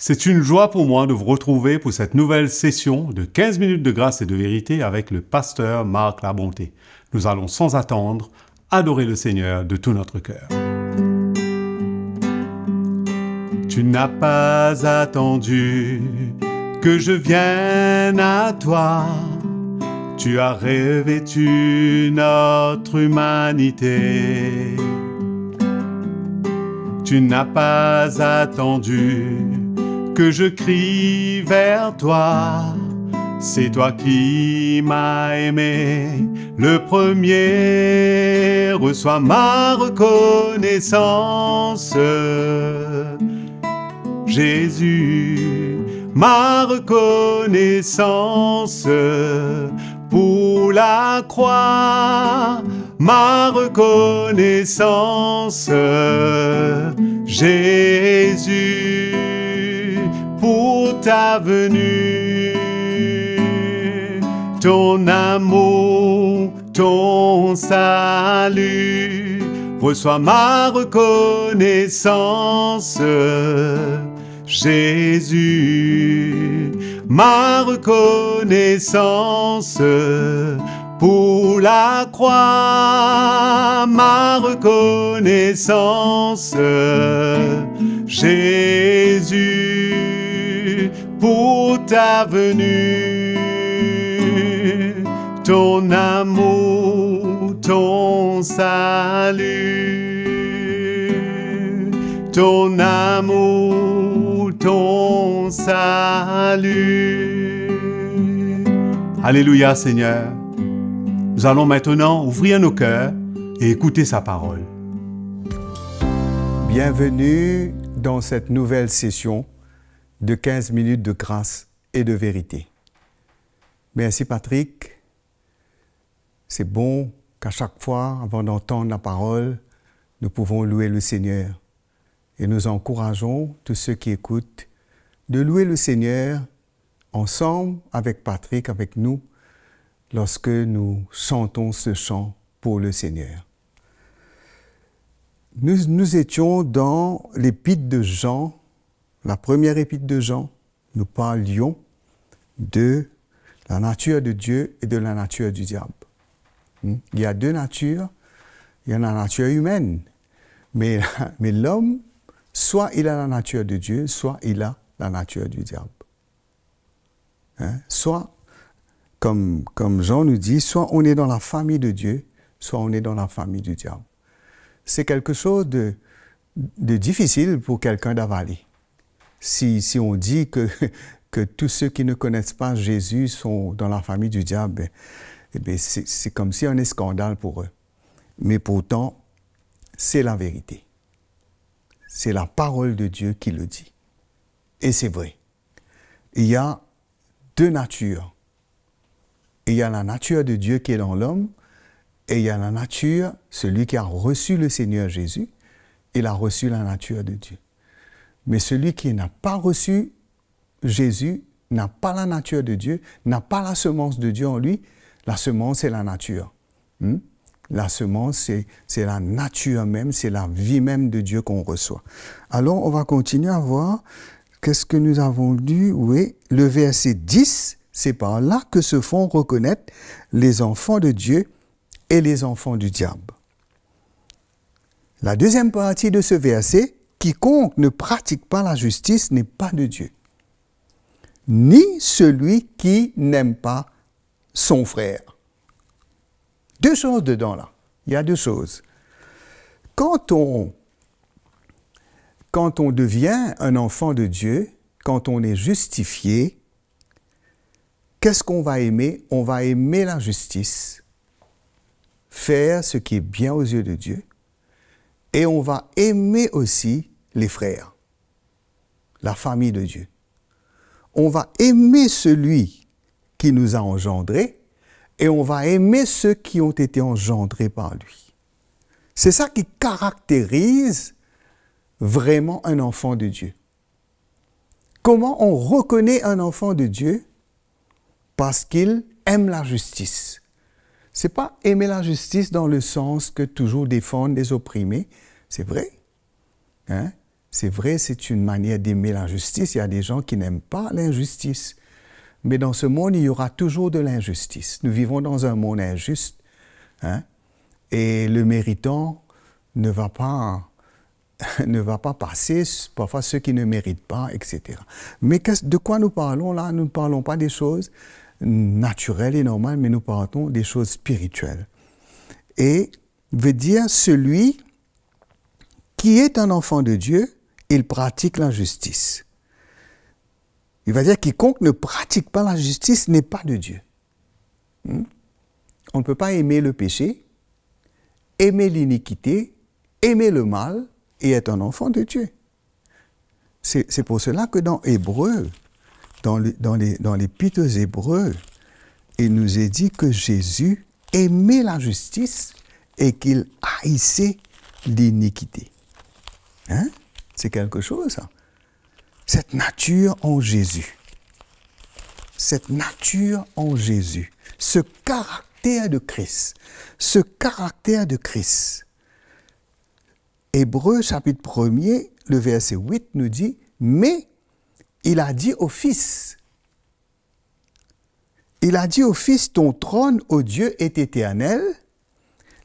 C'est une joie pour moi de vous retrouver pour cette nouvelle session de 15 minutes de grâce et de vérité avec le pasteur Marc Labonté. Nous allons sans attendre adorer le Seigneur de tout notre cœur. Tu n'as pas attendu que je vienne à toi. Tu as revêtu notre humanité. Tu n'as pas attendu que je crie vers toi. C'est toi qui m'as aimé le premier. Reçois ma reconnaissance. Jésus, ma reconnaissance pour la croix, ma reconnaissance. Jésus, pour ta venue, ton amour, ton salut, reçois ma reconnaissance. Jésus, ma reconnaissance pour la croix, ma reconnaissance. Jésus, pour ta venue, ton amour, ton salut, ton amour, ton salut. Alléluia, Seigneur. Nous allons maintenant ouvrir nos cœurs et écouter sa parole. Bienvenue dans cette nouvelle session de 15 minutes de grâce et de vérité. Merci Patrick. C'est bon qu'à chaque fois, avant d'entendre la parole, nous pouvons louer le Seigneur. Et nous encourageons tous ceux qui écoutent de louer le Seigneur ensemble avec Patrick, avec nous, lorsque nous chantons ce chant pour le Seigneur. Nous étions dans l'épître de Jean, la première épître de Jean. Nous parlions de la nature de Dieu et de la nature du diable. Il y a deux natures. Il y a la nature humaine. Mais l'homme, soit il a la nature de Dieu, soit il a la nature du diable. Soit, comme Jean nous dit, soit on est dans la famille de Dieu, soit on est dans la famille du diable. C'est quelque chose de difficile pour quelqu'un d'avaler. Si on dit que tous ceux qui ne connaissent pas Jésus sont dans la famille du diable, c'est comme si un scandale pour eux. Mais pourtant, c'est la vérité. C'est la parole de Dieu qui le dit. Et c'est vrai. Il y a deux natures. Il y a la nature de Dieu qui est dans l'homme, et il y a la nature, celui qui a reçu le Seigneur Jésus, il a reçu la nature de Dieu. Mais celui qui n'a pas reçu Jésus, n'a pas la nature de Dieu, n'a pas la semence de Dieu en lui. La semence, c'est la nature. La semence, c'est la nature même, c'est la vie même de Dieu qu'on reçoit. Alors, on va continuer à voir qu'est-ce que nous avons lu. Oui, le verset 10, c'est par là que se font reconnaître les enfants de Dieu et les enfants du diable. La deuxième partie de ce verset, quiconque ne pratique pas la justice n'est pas de Dieu, ni celui qui n'aime pas son frère. Deux choses dedans là. Il y a deux choses. Quand on devient un enfant de Dieu, quand on est justifié, qu'est-ce qu'on va aimer? On va aimer la justice, faire ce qui est bien aux yeux de Dieu, et on va aimer aussi les frères, la famille de Dieu. On va aimer celui qui nous a engendrés et on va aimer ceux qui ont été engendrés par lui. C'est ça qui caractérise vraiment un enfant de Dieu. Comment on reconnaît un enfant de Dieu? Parce qu'il aime la justice. Ce n'est pas aimer la justice dans le sens que toujours défendre les opprimés, c'est vrai. C'est vrai, c'est une manière d'aimer la justice. Il y a des gens qui n'aiment pas l'injustice. Mais dans ce monde, il y aura toujours de l'injustice. Nous vivons dans un monde injuste. Hein? Et le méritant ne va pas passer, parfois ceux qui ne méritent pas, etc. Mais de quoi nous parlons là? Nous ne parlons pas des choses naturelles et normales, mais nous parlons des choses spirituelles. Et veut dire celui qui est un enfant de Dieu, il pratique la justice. Il va dire quiconque ne pratique pas la justice n'est pas de Dieu. On ne peut pas aimer le péché, aimer l'iniquité, aimer le mal et être un enfant de Dieu. C'est pour cela que dans Hébreux, dans l'épître aux Hébreux, il nous est dit que Jésus aimait la justice et qu'il haïssait l'iniquité. Hein? C'est quelque chose, ça. Cette nature en Jésus. Cette nature en Jésus. Ce caractère de Christ. Ce caractère de Christ. Hébreux chapitre 1er, le verset 8 nous dit, mais il a dit au Fils. Il a dit au Fils, ton trône, ô Dieu, est éternel.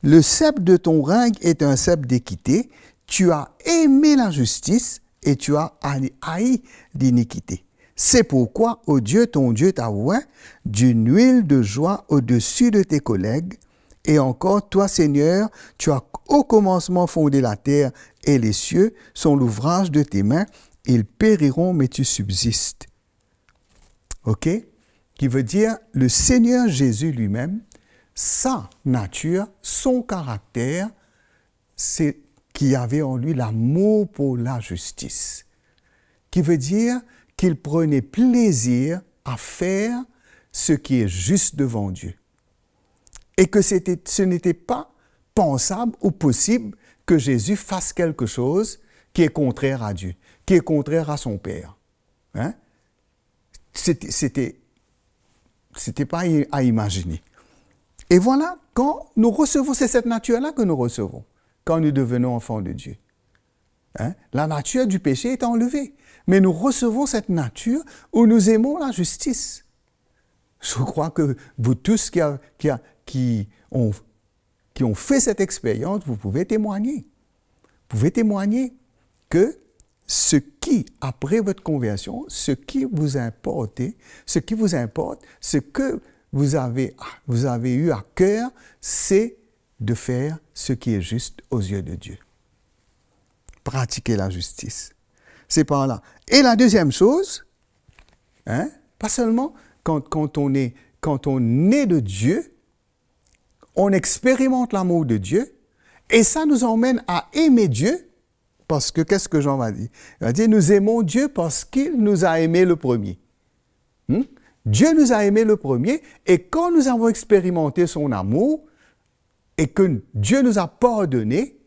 Le sceptre de ton règne est un sceptre d'équité. Tu as aimé la justice et tu as haï l'iniquité. C'est pourquoi, ô Dieu, ton Dieu t'a oint d'une huile de joie au-dessus de tes collègues. Et encore, toi, Seigneur, tu as au commencement fondé la terre et les cieux sont l'ouvrage de tes mains. Ils périront, mais tu subsistes. OK? Qui veut dire, le Seigneur Jésus lui-même, sa nature, son caractère, c'est qu'il avait en lui l'amour pour la justice. Qui veut dire qu'il prenait plaisir à faire ce qui est juste devant Dieu. Et que ce n'était pas pensable ou possible que Jésus fasse quelque chose qui est contraire à Dieu, qui est contraire à son Père. Hein? C'était pas à imaginer. Et voilà, quand nous recevons, c'est cette nature-là que nous recevons, quand nous devenons enfants de Dieu. Hein? La nature du péché est enlevée, mais nous recevons cette nature où nous aimons la justice. Je crois que vous tous qui ont fait cette expérience, vous pouvez témoigner. Vous pouvez témoigner que ce qui, après votre conversion, ce qui vous importe, ce que vous avez eu à cœur, c'est de faire ce qui est juste aux yeux de Dieu. Pratiquer la justice. C'est par là. Et la deuxième chose, hein, pas seulement quand on est de Dieu, on expérimente l'amour de Dieu, et ça nous emmène à aimer Dieu, parce que qu'est-ce que Jean va dire? Il va dire, nous aimons Dieu parce qu'il nous a aimés le premier. Dieu nous a aimés le premier, et quand nous avons expérimenté son amour, et que Dieu nous a pardonné,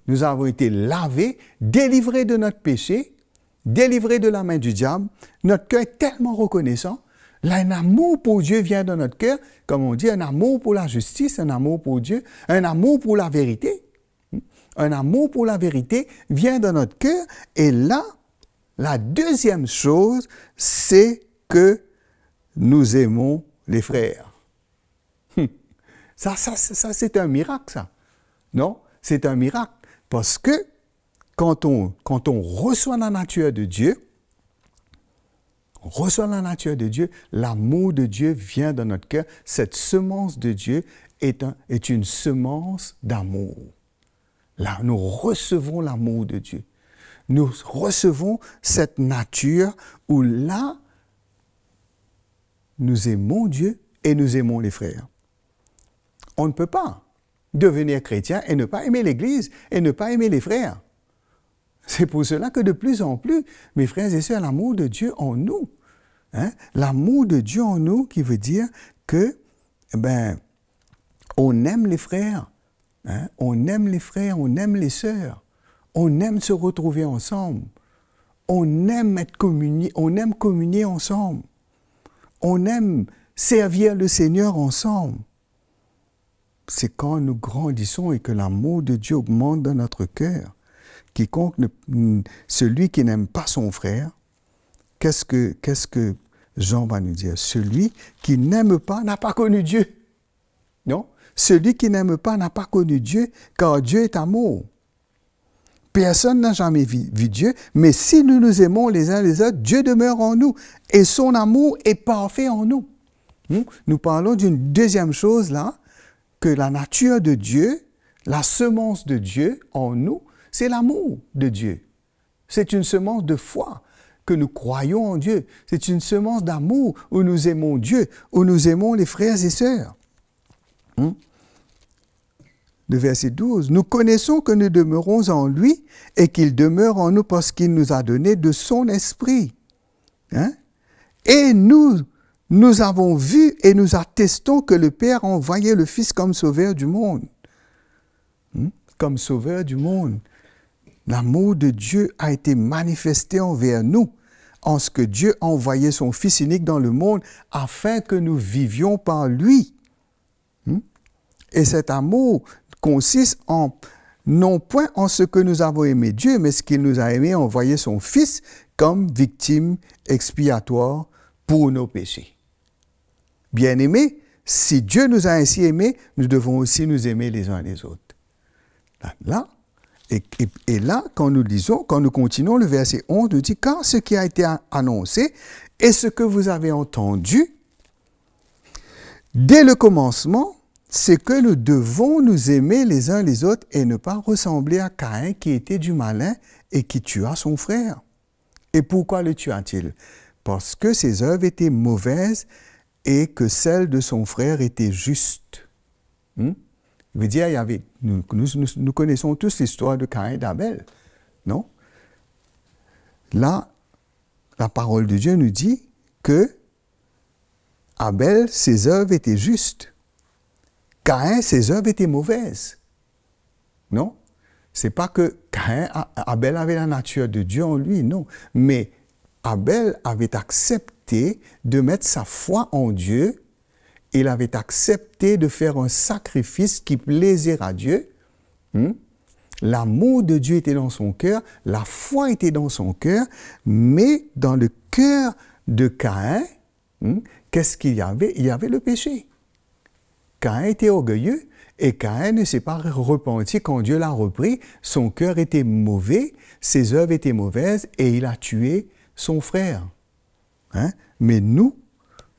nous avons été lavés, délivrés de notre péché, délivrés de la main du diable, notre cœur est tellement reconnaissant, là, un amour pour Dieu vient dans notre cœur, comme on dit, un amour pour la justice, un amour pour Dieu, un amour pour la vérité. Un amour pour la vérité vient dans notre cœur, et là, la deuxième chose, c'est que nous aimons les frères. Ça c'est un miracle, ça. Non? C'est un miracle. Parce que quand on reçoit la nature de Dieu, l'amour de Dieu vient dans notre cœur. Cette semence de Dieu est une semence d'amour. Là, nous recevons l'amour de Dieu. Nous recevons cette nature où là, nous aimons Dieu et nous aimons les frères. On ne peut pas devenir chrétien et ne pas aimer l'Église et ne pas aimer les frères. C'est pour cela que de plus en plus, mes frères et sœurs, l'amour de Dieu en nous, hein, l'amour de Dieu en nous qui veut dire que, on aime les frères, hein, on aime les frères, on aime les sœurs, on aime se retrouver ensemble, on aime communier ensemble, on aime servir le Seigneur ensemble. C'est quand nous grandissons et que l'amour de Dieu augmente dans notre cœur celui qui n'aime pas son frère, qu'est-ce que Jean va nous dire? Celui qui n'aime pas n'a pas connu Dieu. Non? Celui qui n'aime pas n'a pas connu Dieu, car Dieu est amour. Personne n'a jamais vu Dieu, mais si nous nous aimons les uns les autres, Dieu demeure en nous et son amour est parfait en nous. Nous parlons d'une deuxième chose là, que la nature de Dieu, la semence de Dieu en nous, c'est l'amour de Dieu. C'est une semence de foi que nous croyons en Dieu. C'est une semence d'amour où nous aimons Dieu, où nous aimons les frères et sœurs. Le verset 12, « Nous connaissons que nous demeurons en lui et qu'il demeure en nous parce qu'il nous a donné de son esprit. » Et nous avons vu et nous attestons que le Père a envoyé le Fils comme sauveur du monde. Comme sauveur du monde. L'amour de Dieu a été manifesté envers nous, en ce que Dieu a envoyé son Fils unique dans le monde afin que nous vivions par lui. Et cet amour consiste non point en ce que nous avons aimé Dieu, mais ce qu'il nous a aimé, envoyer son Fils comme victime expiatoire pour nos péchés. Bien-aimés, si Dieu nous a ainsi aimés, nous devons aussi nous aimer les uns les autres. Et là, quand nous lisons, quand nous continuons, le verset 11 nous dit « Car ce qui a été annoncé et ce que vous avez entendu, dès le commencement, c'est que nous devons nous aimer les uns les autres et ne pas ressembler à Caïn qui était du malin et qui tua son frère. Et pourquoi le tua-t-il? Parce que ses œuvres étaient mauvaises et que celles de son frère étaient justes. » Je veux dire, nous connaissons tous l'histoire de Caïn et d'Abel, non? Là, la parole de Dieu nous dit que Abel, ses œuvres étaient justes. Caïn, ses œuvres étaient mauvaises. Non? C'est pas que Abel avait la nature de Dieu en lui, non. Mais Abel avait accepté de mettre sa foi en Dieu. Il avait accepté de faire un sacrifice qui plaisait à Dieu. L'amour de Dieu était dans son cœur, la foi était dans son cœur, mais dans le cœur de Caïn, qu'est-ce qu'il y avait? Il y avait le péché. Caïn était orgueilleux et Caïn ne s'est pas repenti quand Dieu l'a repris. Son cœur était mauvais, ses œuvres étaient mauvaises et il a tué son frère. Mais nous,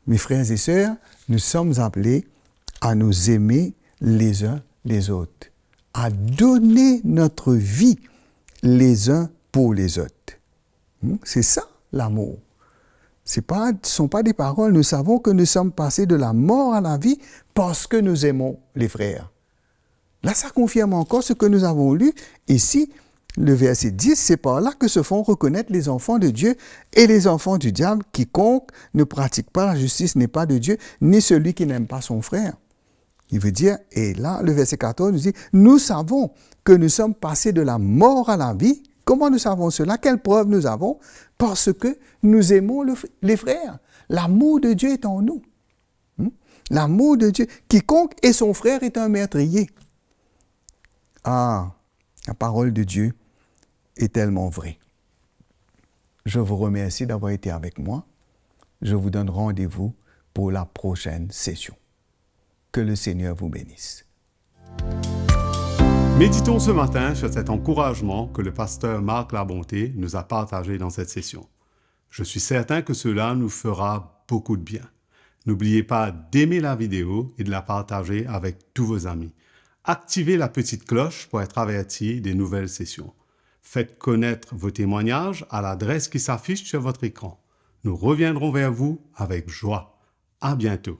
mes frères et sœurs, nous sommes appelés à nous aimer les uns les autres, à donner notre vie les uns pour les autres. C'est ça l'amour. Ce ne sont pas des paroles. Nous savons que nous sommes passés de la mort à la vie parce que nous aimons les frères. Là, ça confirme encore ce que nous avons lu ici. Le verset 10, c'est par là que se font reconnaître les enfants de Dieu et les enfants du diable. Quiconque ne pratique pas la justice n'est pas de Dieu, ni celui qui n'aime pas son frère. Il veut dire, et là, le verset 14 nous dit, nous savons que nous sommes passés de la mort à la vie. Comment nous savons cela? Quelle preuve nous avons? Parce que nous aimons les frères. L'amour de Dieu est en nous. L'amour de Dieu. Quiconque est son frère est un meurtrier. Ah, la parole de Dieu est tellement vraie. Je vous remercie d'avoir été avec moi. Je vous donne rendez-vous pour la prochaine session. Que le Seigneur vous bénisse. Méditons ce matin sur cet encouragement que le pasteur Marc Labonté nous a partagé dans cette session. Je suis certain que cela nous fera beaucoup de bien. N'oubliez pas d'aimer la vidéo et de la partager avec tous vos amis. Activez la petite cloche pour être averti des nouvelles sessions. Faites connaître vos témoignages à l'adresse qui s'affiche sur votre écran. Nous reviendrons vers vous avec joie. À bientôt.